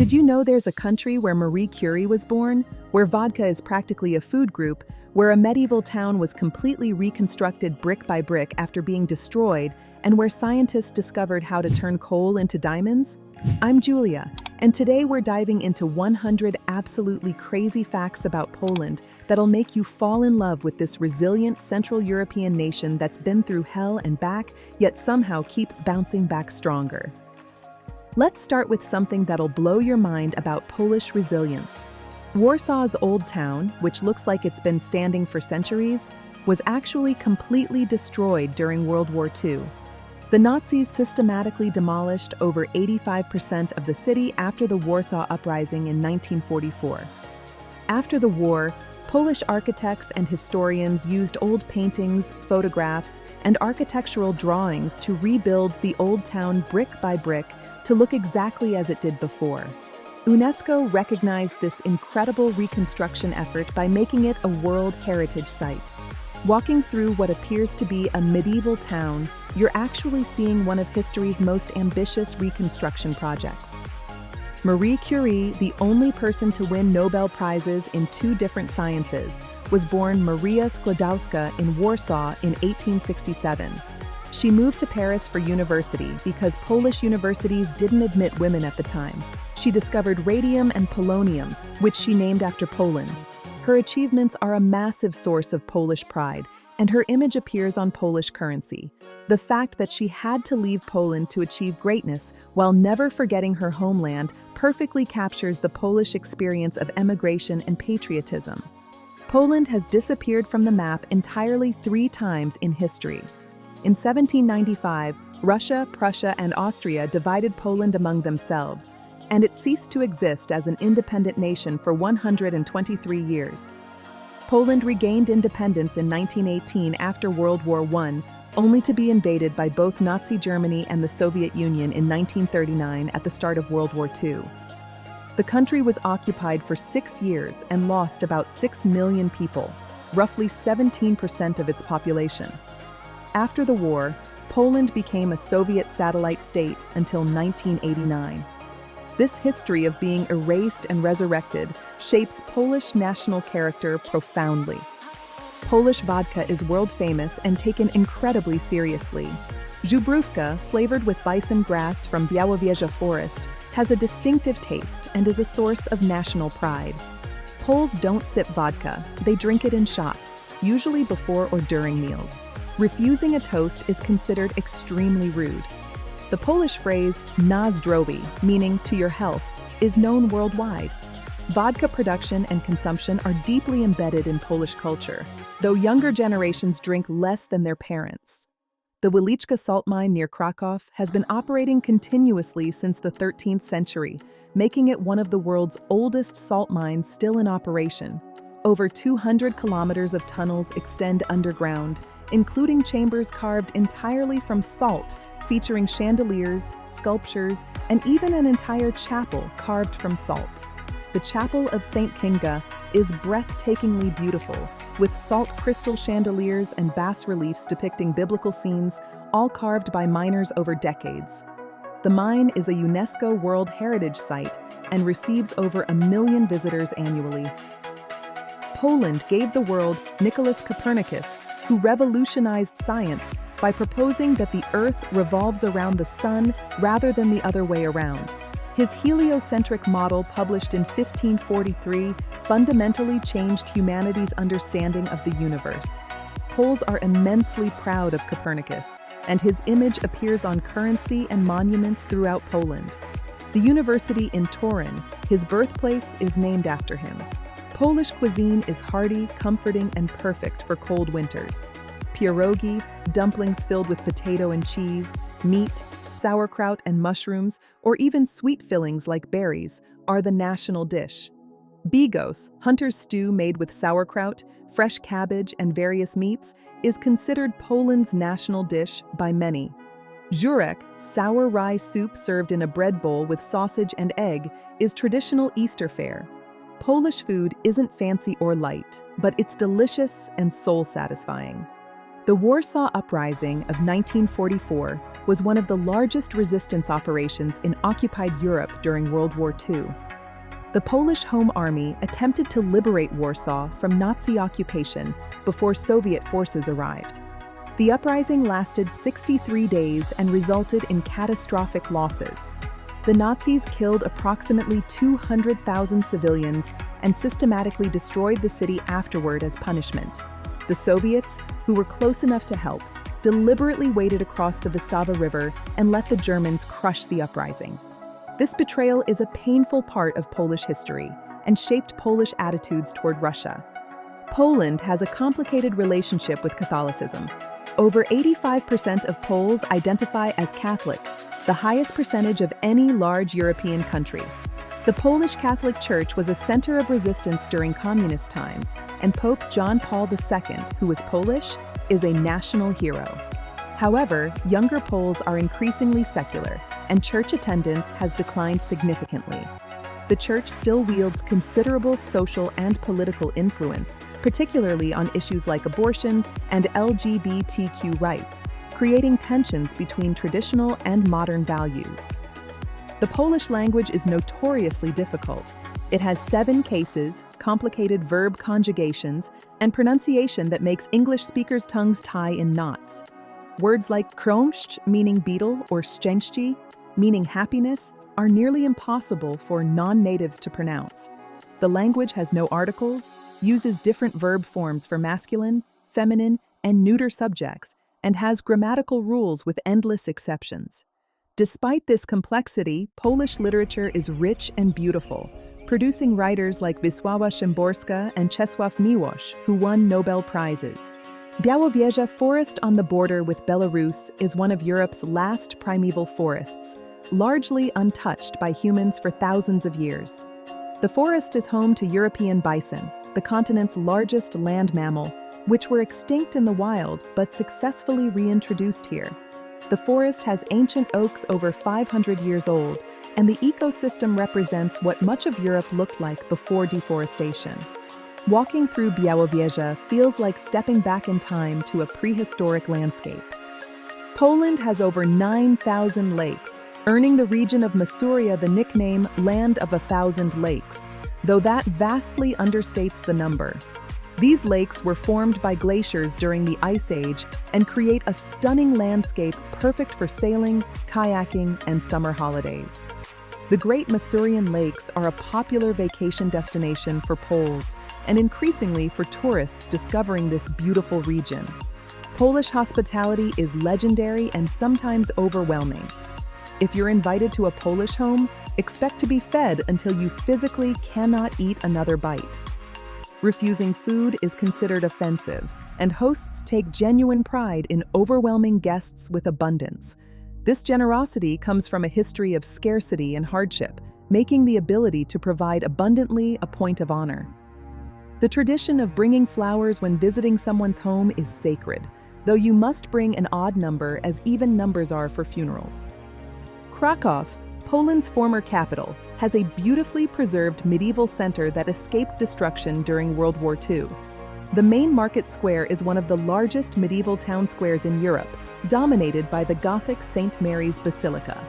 Did you know there's a country where Marie Curie was born, where vodka is practically a food group, where a medieval town was completely reconstructed brick by brick after being destroyed, and where scientists discovered how to turn coal into diamonds? I'm Julia, and today we're diving into 100 absolutely crazy facts about Poland that'll make you fall in love with this resilient Central European nation that's been through hell and back, yet somehow keeps bouncing back stronger. Let's start with something that'll blow your mind about Polish resilience. Warsaw's old town, which looks like it's been standing for centuries, was actually completely destroyed during World War II. The Nazis systematically demolished over 85% of the city after the Warsaw Uprising in 1944. After the war, Polish architects and historians used old paintings, photographs, and architectural drawings to rebuild the old town brick by brick to look exactly as it did before. UNESCO recognized this incredible reconstruction effort by making it a World Heritage Site. Walking through what appears to be a medieval town, you're actually seeing one of history's most ambitious reconstruction projects. Marie Curie, the only person to win Nobel Prizes in 2 different sciences, was born Maria Skłodowska in Warsaw in 1867. She moved to Paris for university because Polish universities didn't admit women at the time. She discovered radium and polonium, which she named after Poland. Her achievements are a massive source of Polish pride, and her image appears on Polish currency. The fact that she had to leave Poland to achieve greatness while never forgetting her homeland perfectly captures the Polish experience of emigration and patriotism. Poland has disappeared from the map entirely 3 times in history. In 1795, Russia, Prussia, and Austria divided Poland among themselves, and it ceased to exist as an independent nation for 123 years. Poland regained independence in 1918 after World War I, only to be invaded by both Nazi Germany and the Soviet Union in 1939 at the start of World War II. The country was occupied for 6 years and lost about 6 million people, roughly 17% of its population. After the war, Poland became a Soviet satellite state until 1989. This history of being erased and resurrected shapes Polish national character profoundly. Polish vodka is world famous and taken incredibly seriously. Żubrówka, flavored with bison grass from Białowieża Forest, has a distinctive taste and is a source of national pride. Poles don't sip vodka, they drink it in shots, usually before or during meals. Refusing a toast is considered extremely rude. The Polish phrase "na zdrowie," meaning "to your health," is known worldwide. Vodka production and consumption are deeply embedded in Polish culture, though younger generations drink less than their parents. The Wieliczka salt mine near Krakow has been operating continuously since the 13th century, making it one of the world's oldest salt mines still in operation. Over 200 kilometers of tunnels extend underground, including chambers carved entirely from salt, featuring chandeliers, sculptures, and even an entire chapel carved from salt. The Chapel of St. Kinga is breathtakingly beautiful, with salt crystal chandeliers and bas-reliefs depicting biblical scenes, all carved by miners over decades. The mine is a UNESCO World Heritage Site and receives over 1 million visitors annually. Poland gave the world Nicholas Copernicus, who revolutionized science by proposing that the Earth revolves around the Sun rather than the other way around. His heliocentric model, published in 1543, fundamentally changed humanity's understanding of the universe. Poles are immensely proud of Copernicus, and his image appears on currency and monuments throughout Poland. The university in Torun, his birthplace, is named after him. Polish cuisine is hearty, comforting, and perfect for cold winters. Pierogi, dumplings filled with potato and cheese, meat, sauerkraut and mushrooms, or even sweet fillings like berries, are the national dish. Bigos, hunter's stew made with sauerkraut, fresh cabbage, and various meats, is considered Poland's national dish by many. Żurek, sour rye soup served in a bread bowl with sausage and egg, is traditional Easter fare. Polish food isn't fancy or light, but it's delicious and soul-satisfying. The Warsaw Uprising of 1944 was one of the largest resistance operations in occupied Europe during World War II. The Polish Home Army attempted to liberate Warsaw from Nazi occupation before Soviet forces arrived. The uprising lasted 63 days and resulted in catastrophic losses. The Nazis killed approximately 200,000 civilians and systematically destroyed the city afterward as punishment. The Soviets, who were close enough to help, deliberately waded across the Vistava River and let the Germans crush the uprising. This betrayal is a painful part of Polish history and shaped Polish attitudes toward Russia. Poland has a complicated relationship with Catholicism. Over 85% of Poles identify as Catholic, the highest percentage of any large European country. The Polish Catholic Church was a center of resistance during communist times, and Pope John Paul II, who was Polish, is a national hero. However, younger Poles are increasingly secular, and church attendance has declined significantly. The church still wields considerable social and political influence, particularly on issues like abortion and LGBTQ rights, creating tensions between traditional and modern values. The Polish language is notoriously difficult. It has 7 cases, complicated verb conjugations, and pronunciation that makes English speakers' tongues tie in knots. Words like krążc, meaning beetle, or szczęście, meaning happiness, are nearly impossible for non-natives to pronounce. The language has no articles, uses different verb forms for masculine, feminine, and neuter subjects, and has grammatical rules with endless exceptions. Despite this complexity, Polish literature is rich and beautiful, producing writers like Wisława Szymborska and Czesław Miłosz, who won Nobel Prizes. Białowieża Forest on the border with Belarus is one of Europe's last primeval forests, largely untouched by humans for thousands of years. The forest is home to European bison, the continent's largest land mammal, which were extinct in the wild but successfully reintroduced here. The forest has ancient oaks over 500 years old, and the ecosystem represents what much of Europe looked like before deforestation. Walking through Białowieża feels like stepping back in time to a prehistoric landscape. Poland has over 9,000 lakes, earning the region of Masuria the nickname Land of 1,000 Lakes, though that vastly understates the number. These lakes were formed by glaciers during the Ice Age and create a stunning landscape perfect for sailing, kayaking, and summer holidays. The Great Masurian Lakes are a popular vacation destination for Poles and increasingly for tourists discovering this beautiful region. Polish hospitality is legendary and sometimes overwhelming. If you're invited to a Polish home, expect to be fed until you physically cannot eat another bite. Refusing food is considered offensive, and hosts take genuine pride in overwhelming guests with abundance. This generosity comes from a history of scarcity and hardship, making the ability to provide abundantly a point of honor. The tradition of bringing flowers when visiting someone's home is sacred, though you must bring an odd number as even numbers are for funerals. Kraków, Poland's former capital, has a beautifully preserved medieval center that escaped destruction during World War II. The main market square is one of the largest medieval town squares in Europe, dominated by the Gothic St. Mary's Basilica.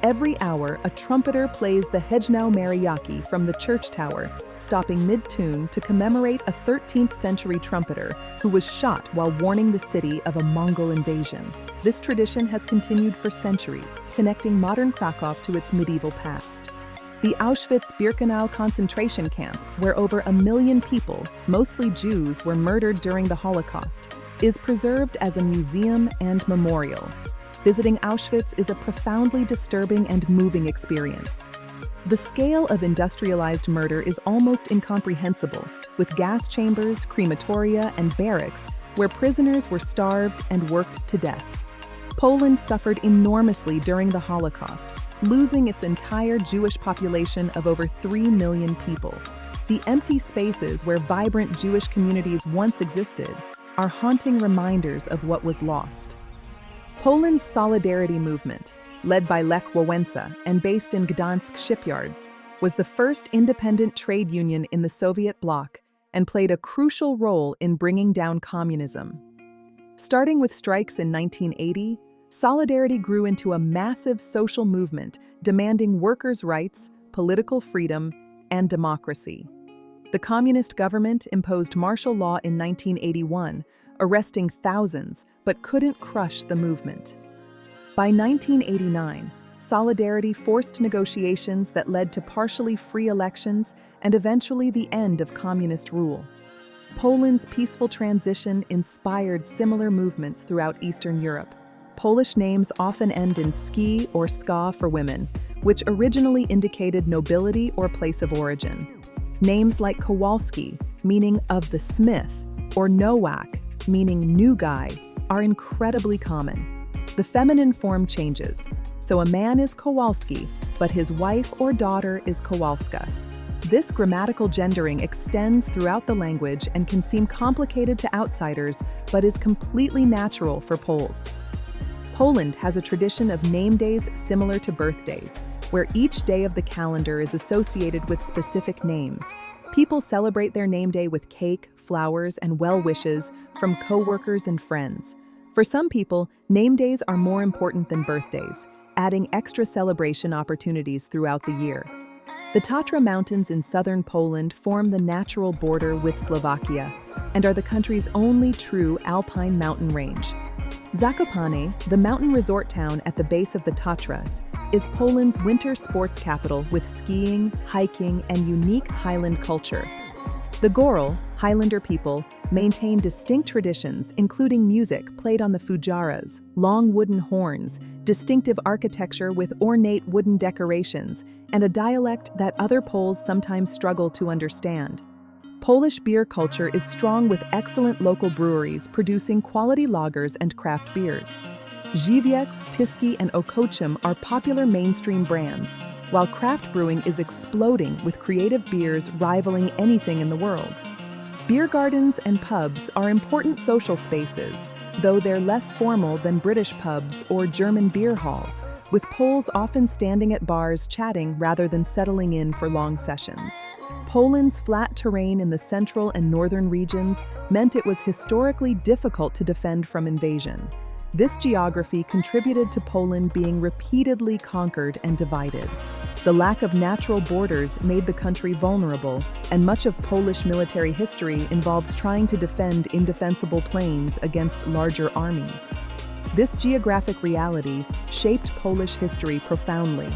Every hour, a trumpeter plays the Hejnał Mariacki from the church tower, stopping mid-tune to commemorate a 13th century trumpeter who was shot while warning the city of a Mongol invasion. This tradition has continued for centuries, connecting modern Kraków to its medieval past. The Auschwitz-Birkenau concentration camp, where over 1 million people, mostly Jews, were murdered during the Holocaust, is preserved as a museum and memorial. Visiting Auschwitz is a profoundly disturbing and moving experience. The scale of industrialized murder is almost incomprehensible, with gas chambers, crematoria, and barracks where prisoners were starved and worked to death. Poland suffered enormously during the Holocaust, losing its entire Jewish population of over 3 million people. The empty spaces where vibrant Jewish communities once existed are haunting reminders of what was lost. Poland's Solidarity movement, led by Lech Wałęsa and based in Gdansk shipyards, was the first independent trade union in the Soviet bloc and played a crucial role in bringing down communism. Starting with strikes in 1980, solidarity grew into a massive social movement demanding workers' rights, political freedom, and democracy. The communist government imposed martial law in 1981, arresting thousands, but couldn't crush the movement. By 1989, solidarity forced negotiations that led to partially free elections and eventually the end of communist rule. Poland's peaceful transition inspired similar movements throughout Eastern Europe. Polish names often end in ski or ska for women, which originally indicated nobility or place of origin. Names like Kowalski, meaning of the smith, or Nowak, meaning new guy, are incredibly common. The feminine form changes, so a man is Kowalski, but his wife or daughter is Kowalska. This grammatical gendering extends throughout the language and can seem complicated to outsiders, but is completely natural for Poles. Poland has a tradition of name days similar to birthdays, where each day of the calendar is associated with specific names. People celebrate their name day with cake, flowers, and well wishes from coworkers and friends. For some people, name days are more important than birthdays, adding extra celebration opportunities throughout the year. The Tatra Mountains in southern Poland form the natural border with Slovakia and are the country's only true alpine mountain range. Zakopane, the mountain resort town at the base of the Tatras, is Poland's winter sports capital with skiing, hiking, and unique highland culture. The Goral, Highlander people, maintain distinct traditions including music played on the fujaras, long wooden horns, distinctive architecture with ornate wooden decorations, and a dialect that other Poles sometimes struggle to understand. Polish beer culture is strong with excellent local breweries producing quality lagers and craft beers. Żywiec, Tyski, and Okochum are popular mainstream brands, while craft brewing is exploding with creative beers rivaling anything in the world. Beer gardens and pubs are important social spaces, though they're less formal than British pubs or German beer halls, with Poles often standing at bars chatting rather than settling in for long sessions. Poland's flat terrain in the central and northern regions meant it was historically difficult to defend from invasion. This geography contributed to Poland being repeatedly conquered and divided. The lack of natural borders made the country vulnerable, and much of Polish military history involves trying to defend indefensible plains against larger armies. This geographic reality shaped Polish history profoundly.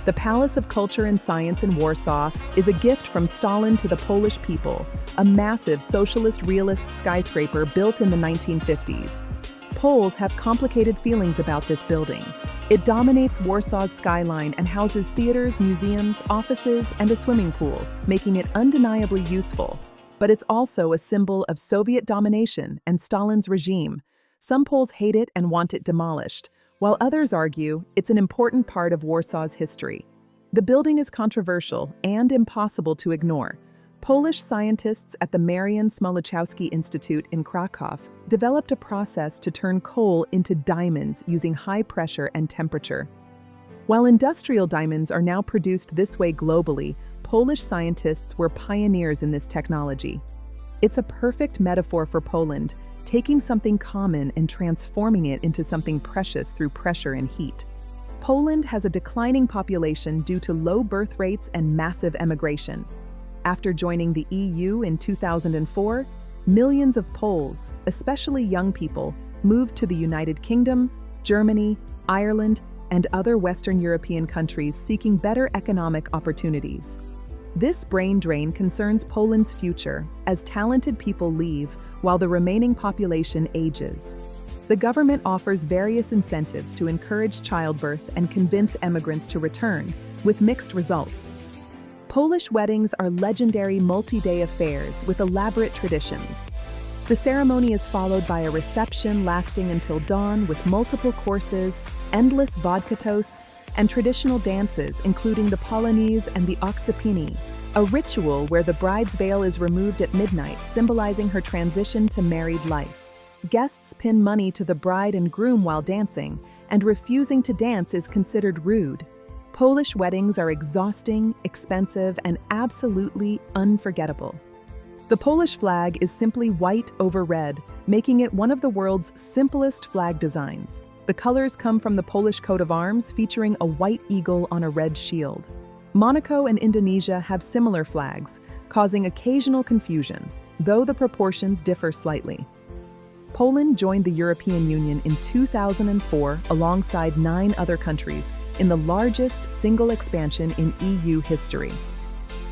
The Palace of Culture and Science in Warsaw is a gift from Stalin to the Polish people, a massive socialist realist skyscraper built in the 1950s. Poles have complicated feelings about this building. It dominates Warsaw's skyline and houses theaters, museums, offices, and a swimming pool, making it undeniably useful. But it's also a symbol of Soviet domination and Stalin's regime. Some Poles hate it and want it demolished, while others argue it's an important part of Warsaw's history. The building is controversial and impossible to ignore. Polish scientists at the Marian Smolichowski Institute in Krakow developed a process to turn coal into diamonds using high pressure and temperature. While industrial diamonds are now produced this way globally, Polish scientists were pioneers in this technology. It's a perfect metaphor for Poland, taking something common and transforming it into something precious through pressure and heat. Poland has a declining population due to low birth rates and massive emigration. After joining the EU in 2004, millions of Poles, especially young people, moved to the United Kingdom, Germany, Ireland, and other Western European countries seeking better economic opportunities. This brain drain concerns Poland's future as talented people leave while the remaining population ages. The government offers various incentives to encourage childbirth and convince immigrants to return, with mixed results. Polish weddings are legendary multi-day affairs with elaborate traditions. The ceremony is followed by a reception lasting until dawn with multiple courses, endless vodka toasts, and traditional dances including the Polonaise and the Oksapini, a ritual where the bride's veil is removed at midnight, symbolizing her transition to married life. Guests pin money to the bride and groom while dancing, and refusing to dance is considered rude. Polish weddings are exhausting, expensive, and absolutely unforgettable. The Polish flag is simply white over red, making it one of the world's simplest flag designs. The colors come from the Polish coat of arms, featuring a white eagle on a red shield. Monaco and Indonesia have similar flags, causing occasional confusion, though the proportions differ slightly. Poland joined the European Union in 2004 alongside 9 other countries in the largest single expansion in EU history.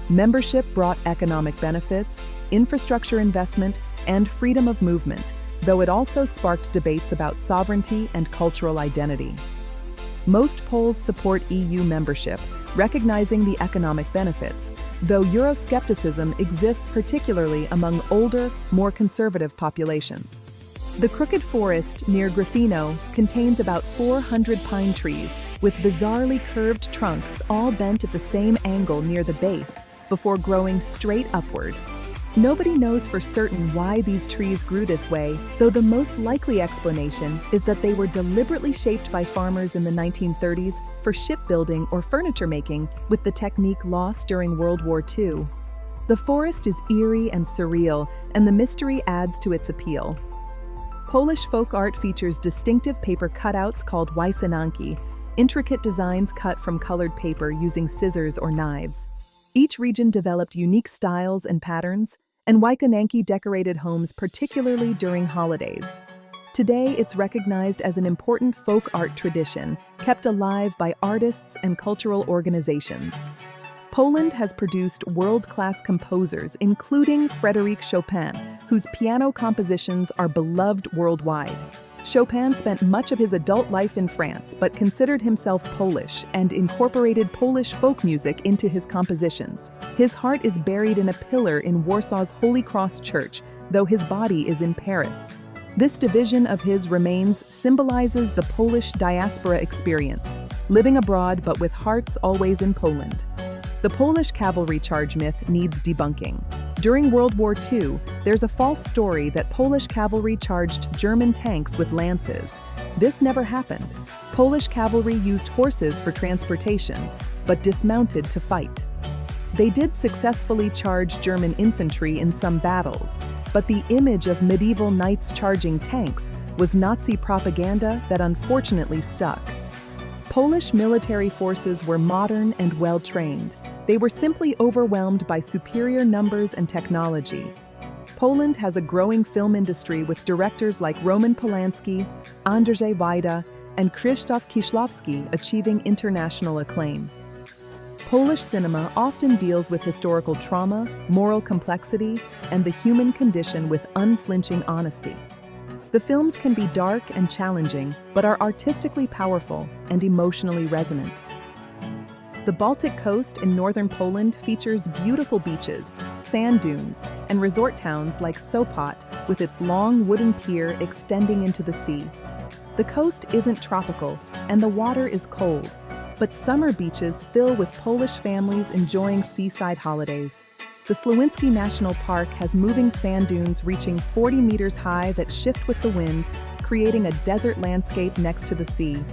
Membership brought economic benefits, infrastructure investment, and freedom of movement, though it also sparked debates about sovereignty and cultural identity. Most Poles support EU membership, recognizing the economic benefits, though Euroscepticism exists particularly among older, more conservative populations. The Crooked Forest near Gryfino contains about 400 pine trees with bizarrely curved trunks all bent at the same angle near the base before growing straight upward. Nobody knows for certain why these trees grew this way, though the most likely explanation is that they were deliberately shaped by farmers in the 1930s for shipbuilding or furniture making, with the technique lost during World War II. The forest is eerie and surreal, and the mystery adds to its appeal. Polish folk art features distinctive paper cutouts called łysanki, intricate designs cut from colored paper using scissors or knives. Each region developed unique styles and patterns, and łysanki decorated homes particularly during holidays. Today, it's recognized as an important folk art tradition, kept alive by artists and cultural organizations. Poland has produced world-class composers, including Frédéric Chopin, whose piano compositions are beloved worldwide. Chopin spent much of his adult life in France, but considered himself Polish and incorporated Polish folk music into his compositions. His heart is buried in a pillar in Warsaw's Holy Cross Church, though his body is in Paris. This division of his remains symbolizes the Polish diaspora experience, living abroad but with hearts always in Poland. The Polish cavalry charge myth needs debunking. During World War II, there's a false story that Polish cavalry charged German tanks with lances. This never happened. Polish cavalry used horses for transportation, but dismounted to fight. They did successfully charge German infantry in some battles, but the image of medieval knights charging tanks was Nazi propaganda that unfortunately stuck. Polish military forces were modern and well-trained. They were simply overwhelmed by superior numbers and technology. Poland has a growing film industry with directors like Roman Polanski, Andrzej Wajda, and Krzysztof Kieślowski achieving international acclaim. Polish cinema often deals with historical trauma, moral complexity, and the human condition with unflinching honesty. The films can be dark and challenging, but are artistically powerful and emotionally resonant. The Baltic coast in northern Poland features beautiful beaches, sand dunes, and resort towns like Sopot, with its long wooden pier extending into the sea. The coast isn't tropical, and the water is cold, but summer beaches fill with Polish families enjoying seaside holidays. The Słowinski National Park has moving sand dunes reaching 40 meters high that shift with the wind, creating a desert landscape next to the sea.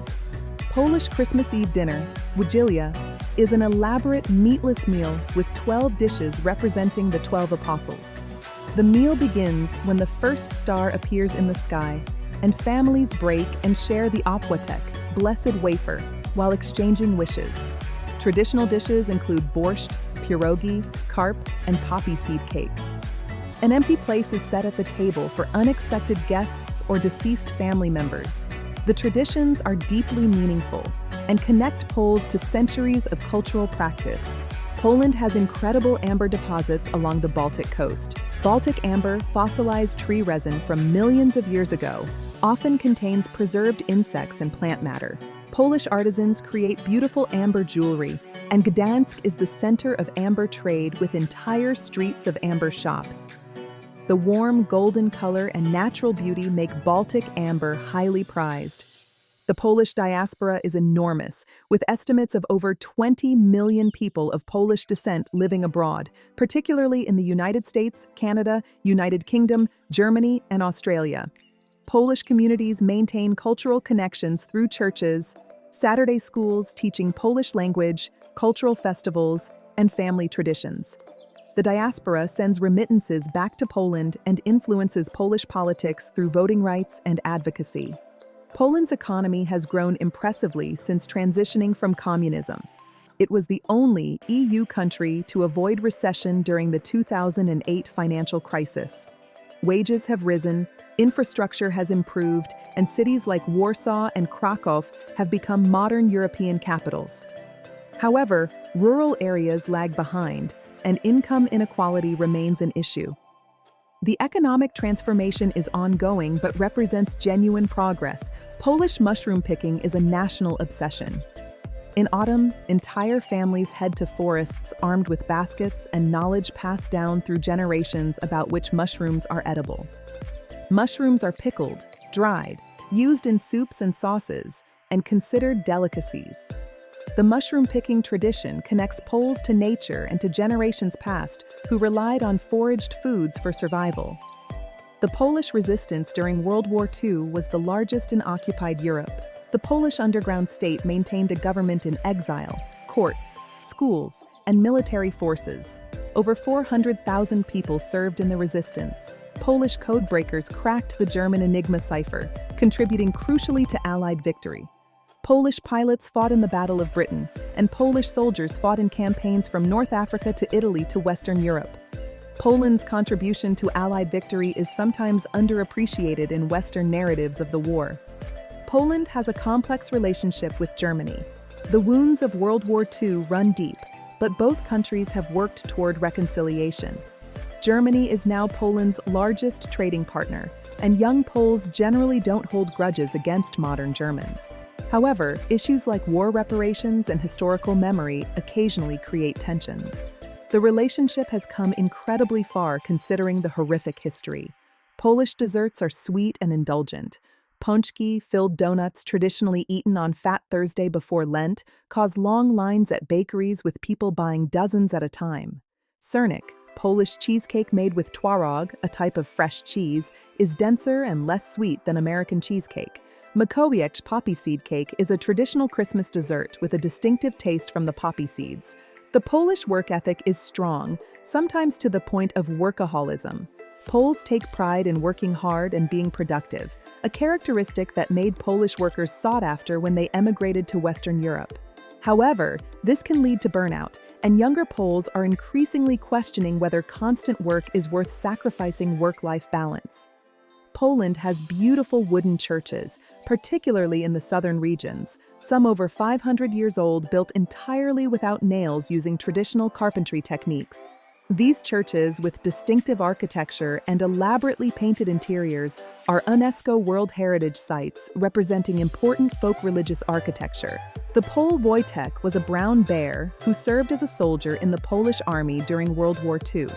Polish Christmas Eve dinner, Wigilia, is an elaborate meatless meal with 12 dishes representing the 12 apostles. The meal begins when the first star appears in the sky, and families break and share the opłatek, blessed wafer, while exchanging wishes. Traditional dishes include borscht, pierogi, carp, and poppy seed cake. An empty place is set at the table for unexpected guests or deceased family members. The traditions are deeply meaningful and connect Poles to centuries of cultural practice. Poland has incredible amber deposits along the Baltic coast. Baltic amber, fossilized tree resin from millions of years ago, often contains preserved insects and plant matter. Polish artisans create beautiful amber jewelry, and Gdansk is the center of amber trade with entire streets of amber shops. The warm golden color and natural beauty make Baltic amber highly prized. The Polish diaspora is enormous, with estimates of over 20 million people of Polish descent living abroad, particularly in the United States, Canada, United Kingdom, Germany, and Australia. Polish communities maintain cultural connections through churches, Saturday schools teaching Polish language, cultural festivals, and family traditions. The diaspora sends remittances back to Poland and influences Polish politics through voting rights and advocacy. Poland's economy has grown impressively since transitioning from communism. It was the only EU country to avoid recession during the 2008 financial crisis. Wages have risen, infrastructure has improved, and cities like Warsaw and Krakow have become modern European capitals. However, rural areas lag behind, and income inequality remains an issue. The economic transformation is ongoing but represents genuine progress. Polish mushroom picking is a national obsession. In autumn, entire families head to forests armed with baskets and knowledge passed down through generations about which mushrooms are edible. Mushrooms are pickled, dried, used in soups and sauces, and considered delicacies. The mushroom-picking tradition connects Poles to nature and to generations past who relied on foraged foods for survival. The Polish resistance during World War II was the largest in occupied Europe. The Polish underground state maintained a government in exile, courts, schools, and military forces. Over 400,000 people served in the resistance. Polish codebreakers cracked the German Enigma cipher, contributing crucially to Allied victory. Polish pilots fought in the Battle of Britain, and Polish soldiers fought in campaigns from North Africa to Italy to Western Europe. Poland's contribution to Allied victory is sometimes underappreciated in Western narratives of the war. Poland has a complex relationship with Germany. The wounds of World War II run deep, but both countries have worked toward reconciliation. Germany is now Poland's largest trading partner, and young Poles generally don't hold grudges against modern Germans. However, issues like war reparations and historical memory occasionally create tensions. The relationship has come incredibly far considering the horrific history. Polish desserts are sweet and indulgent. Pączki, filled donuts traditionally eaten on Fat Thursday before Lent, cause long lines at bakeries with people buying dozens at a time. Sernik, Polish cheesecake made with twaróg, a type of fresh cheese, is denser and less sweet than American cheesecake. Mikołajek poppy seed cake is a traditional Christmas dessert with a distinctive taste from the poppy seeds. The Polish work ethic is strong, sometimes to the point of workaholism. Poles take pride in working hard and being productive, a characteristic that made Polish workers sought after when they emigrated to Western Europe. However, this can lead to burnout, and younger Poles are increasingly questioning whether constant work is worth sacrificing work-life balance. Poland has beautiful wooden churches, particularly in the southern regions, some over 500 years old, built entirely without nails using traditional carpentry techniques. These churches, with distinctive architecture and elaborately painted interiors, are UNESCO World Heritage Sites representing important folk religious architecture. The Pole Wojtek was a brown bear who served as a soldier in the Polish army during World War II.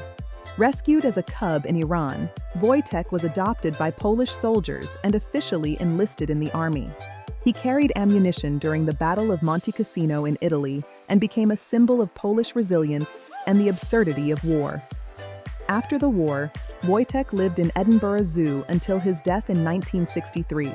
Rescued as a cub in Iran, Wojtek was adopted by Polish soldiers and officially enlisted in the army. He carried ammunition during the Battle of Monte Cassino in Italy and became a symbol of Polish resilience and the absurdity of war. After the war, Wojtek lived in Edinburgh Zoo until his death in 1963.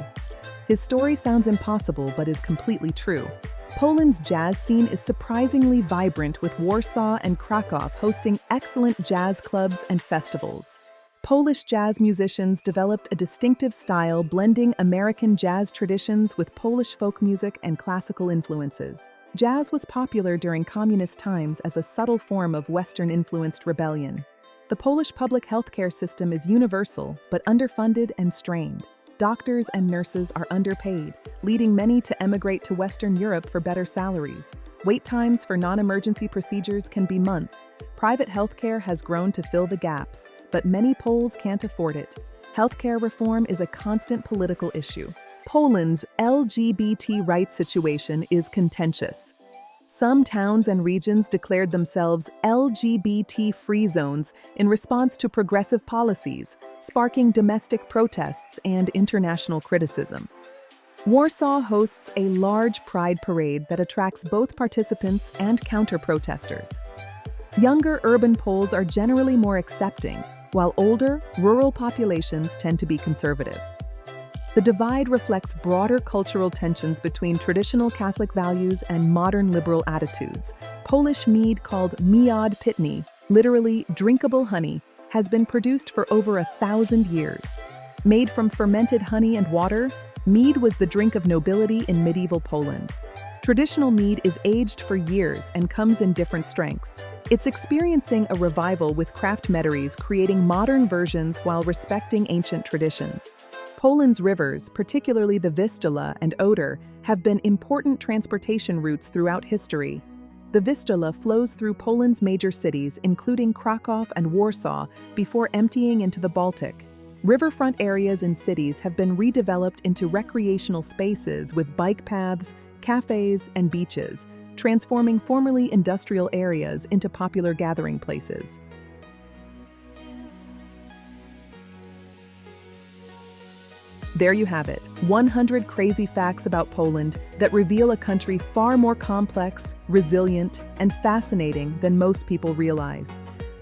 His story sounds impossible but is completely true. Poland's jazz scene is surprisingly vibrant, with Warsaw and Krakow hosting excellent jazz clubs and festivals. Polish jazz musicians developed a distinctive style blending American jazz traditions with Polish folk music and classical influences. Jazz was popular during communist times as a subtle form of Western-influenced rebellion. The Polish public healthcare system is universal but underfunded and strained. Doctors and nurses are underpaid, leading many to emigrate to Western Europe for better salaries. Wait times for non-emergency procedures can be months. Private healthcare has grown to fill the gaps, but many Poles can't afford it. Healthcare reform is a constant political issue. Poland's LGBT rights situation is contentious. Some towns and regions declared themselves LGBT-free zones in response to progressive policies, sparking domestic protests and international criticism. Warsaw hosts a large pride parade that attracts both participants and counter-protesters. Younger urban Poles are generally more accepting, while older, rural populations tend to be conservative. The divide reflects broader cultural tensions between traditional Catholic values and modern liberal attitudes. Polish mead called miod pitny literally drinkable honey, has been produced for over 1,000 years. Made from fermented honey and water, mead was the drink of nobility in medieval Poland. Traditional mead is aged for years and comes in different strengths. It's experiencing a revival with craft meaderies creating modern versions while respecting ancient traditions. Poland's rivers, particularly the Vistula and Oder, have been important transportation routes throughout history. The Vistula flows through Poland's major cities, including Kraków and Warsaw, before emptying into the Baltic. Riverfront areas in cities have been redeveloped into recreational spaces with bike paths, cafes, and beaches, transforming formerly industrial areas into popular gathering places. There you have it, 100 crazy facts about Poland that reveal a country far more complex, resilient, and fascinating than most people realize.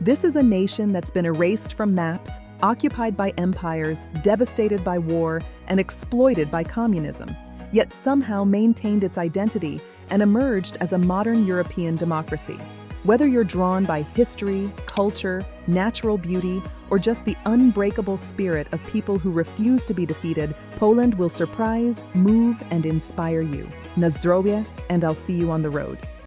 This is a nation that's been erased from maps, occupied by empires, devastated by war, and exploited by communism, yet somehow maintained its identity and emerged as a modern European democracy. Whether you're drawn by history, culture, natural beauty, or just the unbreakable spirit of people who refuse to be defeated, Poland will surprise, move, and inspire you. Na zdrowie, and I'll see you on the road.